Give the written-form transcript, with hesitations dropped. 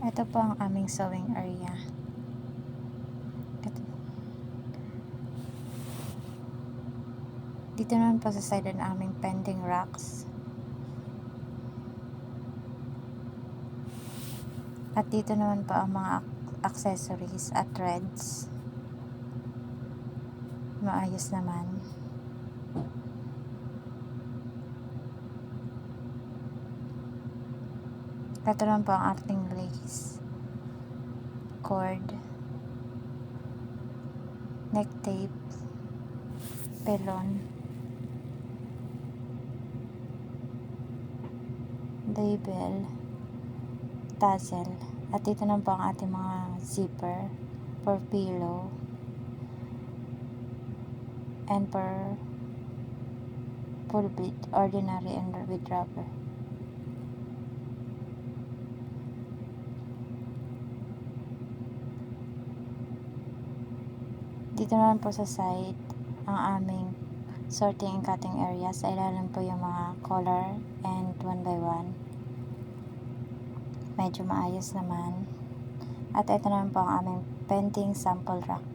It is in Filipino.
Ito po ang aming sewing area. Dito naman po sa side ng aming pending racks. At dito naman po ang mga accessories at threads. Maayos naman. Ito naman po ang ating lace, cord, neck tape, pelon, label, tassel, at ito naman po ang ating mga zipper for pillow and for full bead, ordinary and with rubber. Dito naman po sa side ang aming sorting and cutting area. Sa ilalim po yung mga collar and 1 by 1. Medyo maayos naman. At ito naman po ang aming pending sample rack.